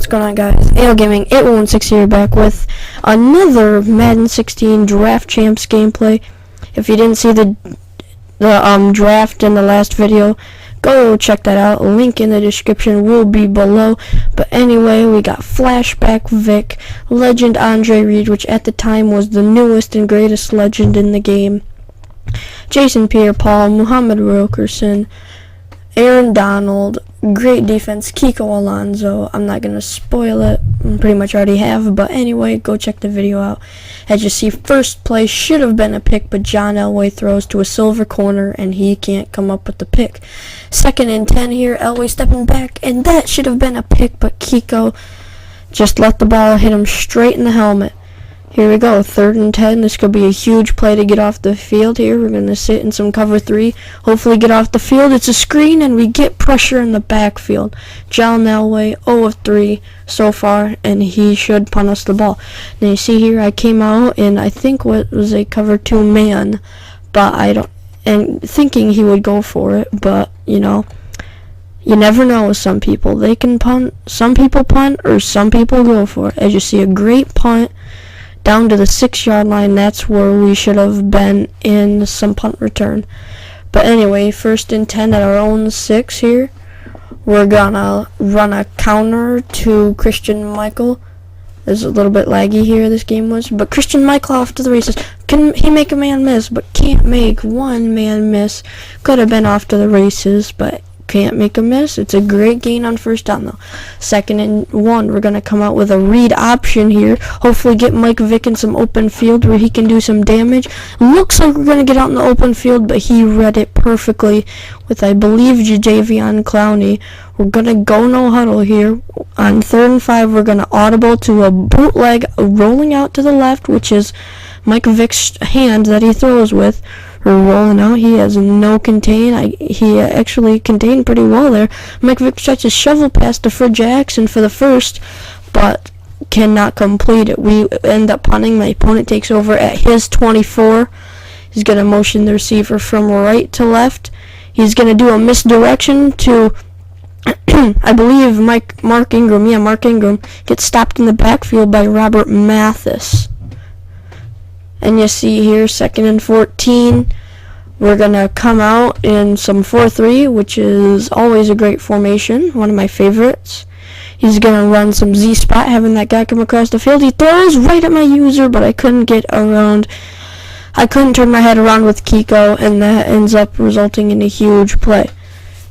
what's going on, guys? AL Gaming 8116 here, back with another Madden 16 Draft Champs gameplay. If you didn't see the draft in the last video, go check that out. Link in the description will be below. But anyway, we got Flashback Vick, Legend Andre Reed, which at the time was the newest and greatest legend in the game, Jason Pierre-Paul, Muhammad Wilkerson, Aaron Donald, great defense, Kiko Alonso. I'm not going to spoil it, I pretty much already have, but anyway, go check the video out. As you see, first play should have been a pick, but John Elway throws to a silver corner, and he can't come up with the pick. 2nd and 10 here, Elway stepping back, and that should have been a pick, but Kiko just let the ball hit him straight in the helmet. Here we go, 3rd and 10. This could be a huge play to get off the field here. We're going to sit in some cover 3, hopefully get off the field. It's a screen, and we get pressure in the backfield. John Elway, 0 of 3 so far, and he should punt us the ball. Now you see here, I came out, and I think what was a cover 2 man, but and thinking he would go for it, but, you know, you never know with some people. They can punt, some people punt, or some people go for it. As you see, a great punt down to the 6-yard line. That's where we should have been in some punt return. But anyway, 1st and 10 at our own 6 here. We're gonna run a counter to Christian Michael. It's a little bit laggy here, this game was, but Christian Michael off to the races. Can he make a man miss, but can't make one man miss. Could have been off to the races, but can't make a miss. It's a great gain on 1st down though. 2nd and 1. We're going to come out with a read option here. Hopefully get Mike Vick in some open field where he can do some damage. Looks like we're going to get out in the open field, but he read it perfectly with, I believe, Jadeveon Clowney. We're going to go no huddle here. On 3rd and 5, we're going to audible to a bootleg rolling out to the left, which is Mike Vick's hand that he throws with. We're rolling out. He has no contain. He actually contained pretty well there. Mike Vick tries to shovel pass to Fred Jackson for the 1st, but cannot complete it. We end up punting. My opponent takes over at his 24. He's going to motion the receiver from right to left. He's going to do a misdirection to I believe Mark Ingram. Yeah, Mark Ingram gets stopped in the backfield by Robert Mathis. And you see here, 2nd and 14, we're going to come out in some 4-3, which is always a great formation, one of my favorites. He's going to run some Z-spot, having that guy come across the field. He throws right at my user, but I couldn't get around. I couldn't turn my head around with Kiko, and that ends up resulting in a huge play.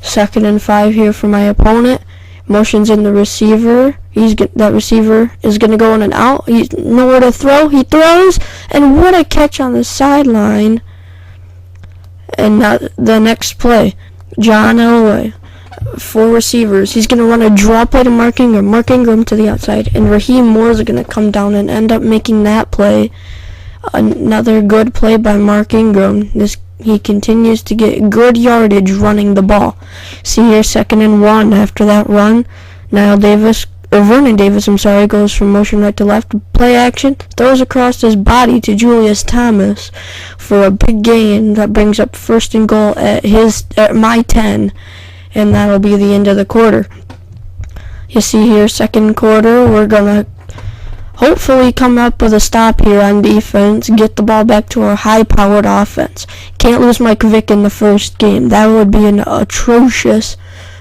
2nd and 5 here for my opponent. Motions in the receiver. That receiver is going to go in and out. He's nowhere to throw. He throws, and what a catch on the sideline. And the next play, John Elway, 4 receivers. He's going to run a draw play to Mark Ingram. Mark Ingram to the outside, and Raheem Moore is going to come down and end up making that play. Another good play by Mark Ingram. He continues to get good yardage running the ball. See here, 2nd and 1. After that run, Vernon Davis, goes from motion right to left. Play action, throws across his body to Julius Thomas for a big gain. That brings up 1st and goal at my 10, and that'll be the end of the quarter. You see here, 2nd quarter, we're gonna hopefully come up with a stop here on defense, get the ball back to our high-powered offense. Can't lose Mike Vick in the 1st game. That would be an atrocious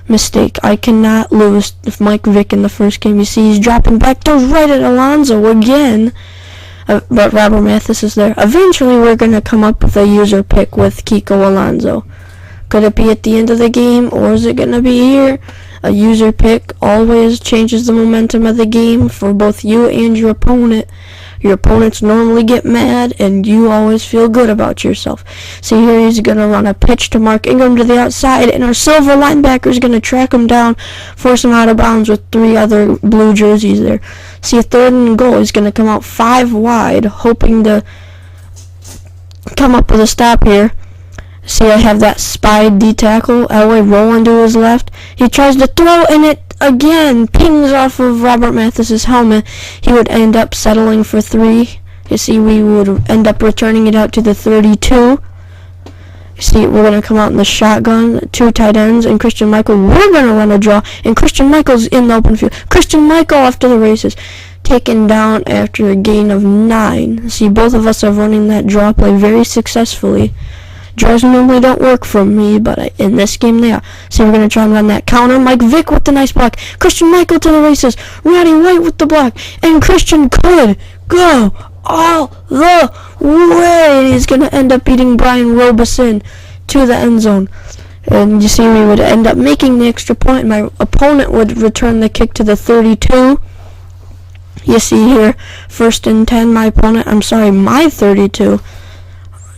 mistake. I cannot lose Mike Vick in the 1st game. You see, he's dropping back, throws right at Alonso again, but Robert Mathis is there. Eventually, we're going to come up with a user pick with Kiko Alonso. Could it be at the end of the game, or is it going to be here? A user pick always changes the momentum of the game for both you and your opponent. Your opponents normally get mad, and you always feel good about yourself. See here, he's going to run a pitch to Mark Ingram to the outside, and our silver linebacker is going to track him down, force him out of bounds with 3 other blue jerseys there. See, a 3rd and goal. He's going to come out 5 wide, hoping to come up with a stop here. See, I have that spy D-tackle. Elway rolling to his left. He tries to throw, and it again pings off of Robert Mathis's helmet. He would end up settling for 3. You see, we would end up returning it out to the 32. See, we're going to come out in the shotgun, 2 tight ends, and Christian Michael. We're going to run a draw, and Christian Michael's in the open field. Christian Michael off to the races, taken down after a gain of 9. See, both of us are running that draw play very successfully. Draws normally don't work for me, but in this game they are. See, we're going to try and run that counter. Mike Vick with the nice block. Christian Michael to the races. Roddy White with the block. And Christian could go all the way. He's going to end up beating Brian Robeson to the end zone. And you see, we would end up making the extra point. My opponent would return the kick to the 32. You see here, 1st and 10, my 32.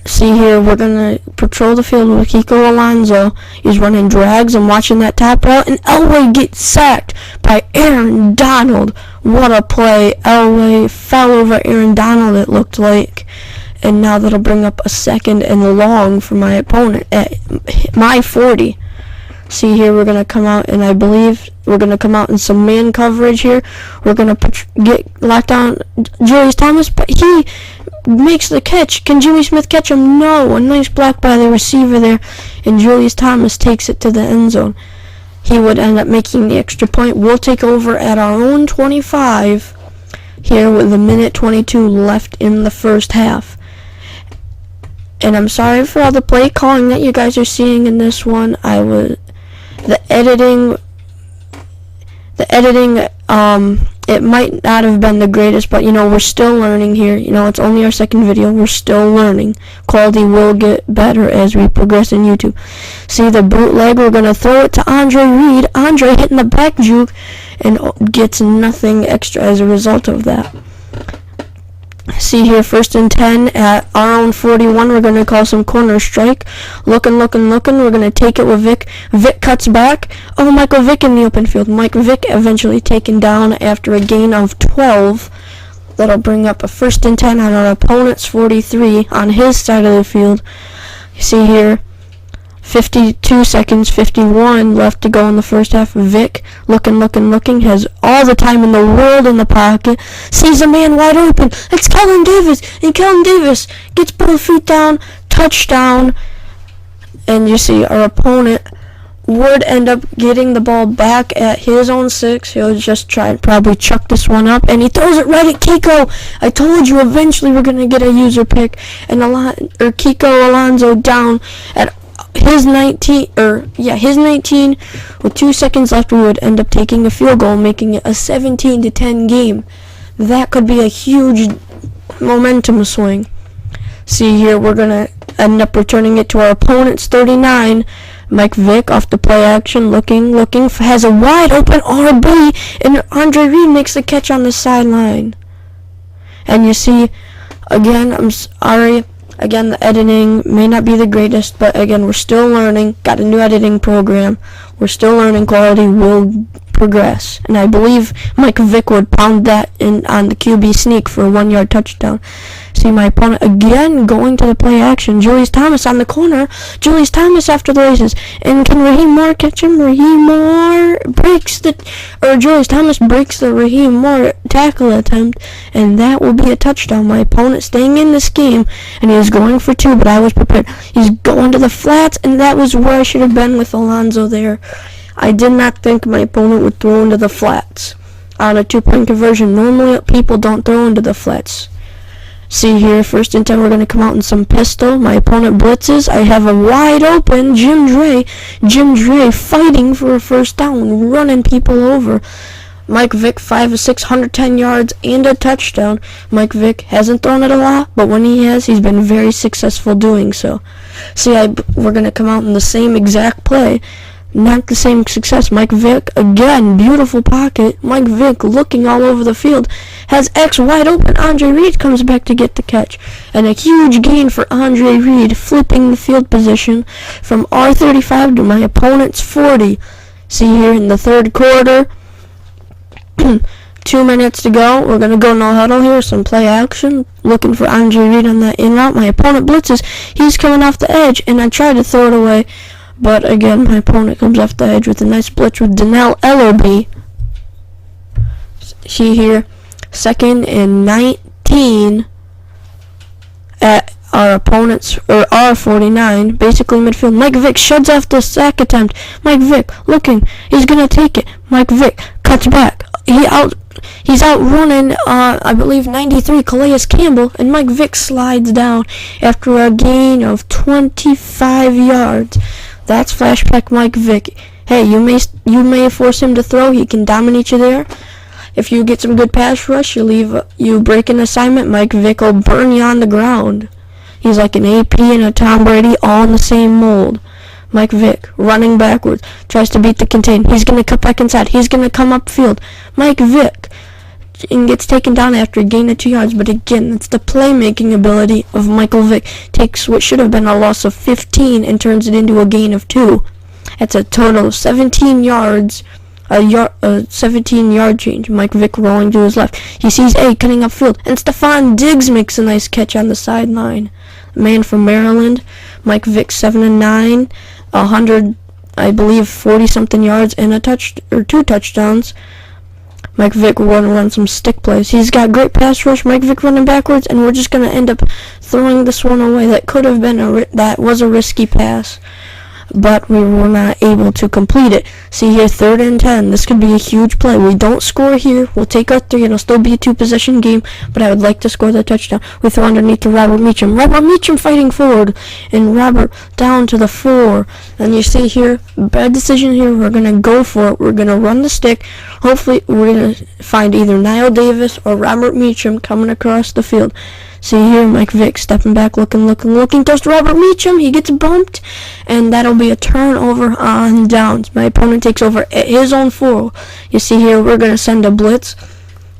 See here, we're going to patrol the field with Kiko Alonso. He's running drags and watching that top route, and Elway gets sacked by Aaron Donald. What a play. Elway fell over Aaron Donald, it looked like. And now that'll bring up a 2nd and long for my opponent at my 40. See here, we're going to come out, and I believe we're going to come out in some man coverage here. We're going to get locked down Julius Thomas, but he makes the catch. Can Jimmy Smith catch him? No. A nice block by the receiver there, and Julius Thomas takes it to the end zone. He would end up making the extra point. We'll take over at our own 25 here with a minute 22 left in the first half. And I'm sorry for all the play calling that you guys are seeing in this one. The editing, it might not have been the greatest, but, we're still learning here. It's only our 2nd video. We're still learning. Quality will get better as we progress in YouTube. See the bootleg, we're going to throw it to Andre Reed. Andre hitting the back juke and gets nothing extra as a result of that. See here, 1st and 10 at our own 41. We're going to call some corner strike. Looking. We're going to take it with Vick. Vick cuts back. Oh, Michael Vick in the open field. Mike Vick eventually taken down after a gain of 12. That'll bring up a 1st and 10 on our opponent's 43 on his side of the field. You see here, 52 seconds, 51 left to go in the first half. Vick looking, has all the time in the world in the pocket, sees a man wide open. It's Kellen Davis, and Kellen Davis gets both feet down, touchdown. And you see our opponent would end up getting the ball back at his own 6. He'll just try and probably chuck this one up, and he throws it right at Kiko. I told you eventually we're going to get a user pick, and Kiko Alonso down at his 19 with 2 seconds left. We would end up taking a field goal, making it a 17-10 game. That could be a huge momentum swing. See here, we're gonna end up returning it to our opponent's 39. Mike Vick off the play action, looking, has a wide open RB, and Andre Reed makes the catch on the sideline. And you see, again, I'm sorry. Again, the editing may not be the greatest, but again, we're still learning. Got a new editing program. We're still learning. Quality will progress. And I believe Mike Vick would pound that in on the QB sneak for a 1-yard touchdown. See my opponent again going to the play action. Julius Thomas on the corner. Julius Thomas after the races. And can Raheem Moore catch him? Julius Thomas breaks the Raheem Moore tackle attempt, and that will be a touchdown. My opponent staying in this game, and he was going for 2, but I was prepared. He's going to the flats, and that was where I should have been with Alonso there. I did not think my opponent would throw into the flats on a 2-point conversion. Normally, people don't throw into the flats. See here, 1st and 10, we're going to come out in some pistol. My opponent blitzes. I have a wide open Jim Dre. Jim Dre fighting for a 1st down, running people over. Mike Vick, 5 of 6, 110 yards and a touchdown. Mike Vick hasn't thrown it a lot, but when he has, he's been very successful doing so. See, we're going to come out in the same exact play. Not the same success. Mike Vick, again, beautiful pocket. Mike Vick looking all over the field. Has X wide open. Andre Reed comes back to get the catch. And a huge gain for Andre Reed, flipping the field position from our 35 to my opponent's 40. See here in the 3rd quarter. 2 minutes to go. We're going to go no huddle here. Some play action. Looking for Andre Reed on that in route. My opponent blitzes. He's coming off the edge, and I tried to throw it away. But again, my opponent comes off the edge with a nice blitz with Donnell Ellerby. See here, 2nd and 19 at our opponent's, or our 49, basically midfield. Mike Vick shuts off the sack attempt. Mike Vick looking, he's gonna take it. Mike Vick cuts back. He's outrunning, I believe 93 Calais Campbell, and Mike Vick slides down after a gain of 25 yards. That's flashback Mike Vick. Hey, you may force him to throw. He can dominate you there. If you get some good pass rush, you break an assignment, Mike Vick will burn you on the ground. He's like an AP and a Tom Brady all in the same mold. Mike Vick, running backwards, tries to beat the contain. He's going to cut back inside. He's going to come upfield. Mike Vick, and gets taken down after a gain of 2 yards. But again, it's the playmaking ability of Michael Vick. Takes what should have been a loss of 15 and turns it into a gain of 2. That's a total of 17 yards. A 17-yard change. Mike Vick rolling to his left. He sees A cutting upfield, and Stephon Diggs makes a nice catch on the sideline. The man from Maryland. Mike Vick 7-9, 100, I believe 40-something yards and 2 touchdowns. Mike Vick will run some stick plays. He's got great pass rush. Mike Vick running backwards, and we're just gonna end up throwing this one away. That could have been that was a risky pass, but we were not able to complete it. See here, 3rd and 10. This could be a huge play. We don't score here. We'll take our 3. It'll still be a 2-possession game, but I would like to score the touchdown. We throw underneath to Robert Meacham. Robert Meacham fighting forward, and Robert down to the 4. And you see here, bad decision here. We're going to go for it. We're going to run the stick. Hopefully, we're going to find either Niall Davis or Robert Meacham coming across the field. See here, Mike Vick stepping back, looking, throws to Robert Meacham. He gets bumped, and that'll be a turnover on downs. My opponent takes over at his own 4. You see here, we're going to send a blitz.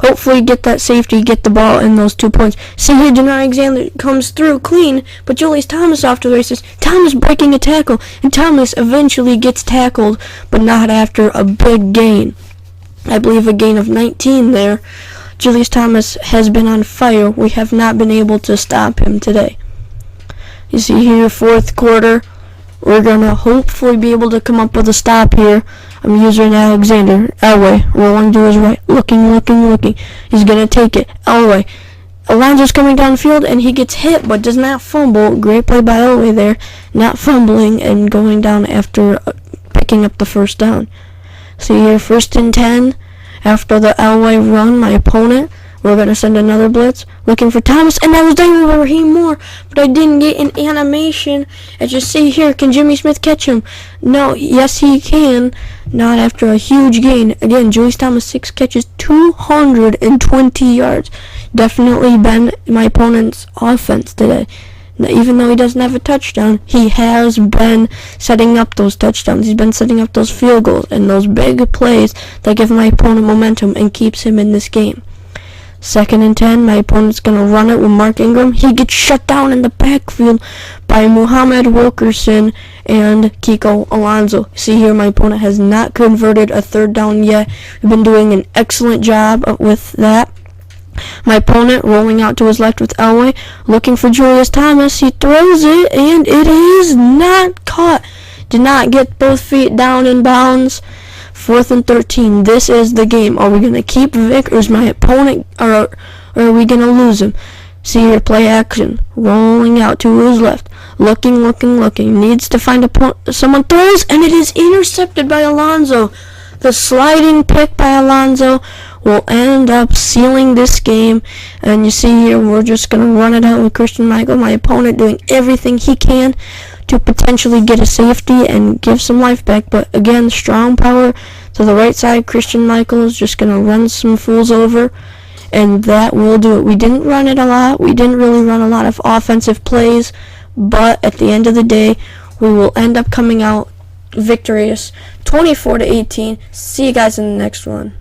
Hopefully get that safety, get the ball in those 2 points. See here, Denard Alexander comes through clean, but Julius Thomas off to the races. Thomas breaking a tackle, and Thomas eventually gets tackled, but not after a big gain. I believe a gain of 19 there. Julius Thomas has been on fire. We have not been able to stop him today. You see here, 4th quarter. We're going to hopefully be able to come up with a stop here. I'm using Alexander. Elway, rolling to his right. Looking. He's going to take it. Elway. Alonzo's coming downfield, and he gets hit, but does not fumble. Great play by Elway there. Not fumbling and going down after picking up the 1st down. See here, 1st and 10. After the Elway run, my opponent, we're going to send another blitz, looking for Thomas, and I was diving over Raheem Moore, but I didn't get an animation. As you see here, can Jimmy Smith catch him? No, yes he can, not after a huge gain. Again, Julius Thomas, 6 catches, 220 yards. Definitely been my opponent's offense today. Now, even though he doesn't have a touchdown, he has been setting up those touchdowns. He's been setting up those field goals and those big plays that give my opponent momentum and keeps him in this game. 2nd and 10, my opponent's going to run it with Mark Ingram. He gets shut down in the backfield by Muhammad Wilkerson and Kiko Alonso. See here, my opponent has not converted a 3rd down yet. We've been doing an excellent job with that. My opponent rolling out to his left with Elway, looking for Julius Thomas. He throws it, and it is not caught. Did not get both feet down in bounds. 4th and 13. This is the game. Are we going to keep Vick, or is my opponent, or are we going to lose him? See here, play action. Rolling out to his left. Looking. Needs to find someone throws, and it is intercepted by Alonso. The sliding pick by Alonso will end up sealing this game. And you see here, we're just going to run it out with Christian Michael, my opponent, doing everything he can to potentially get a safety and give some life back. But again, strong power to the right side. Christian Michael is just going to run some fools over, and that will do it. We didn't run it a lot. We didn't really run a lot of offensive plays, but at the end of the day, we will end up coming out victorious 24-18. See you guys in the next one.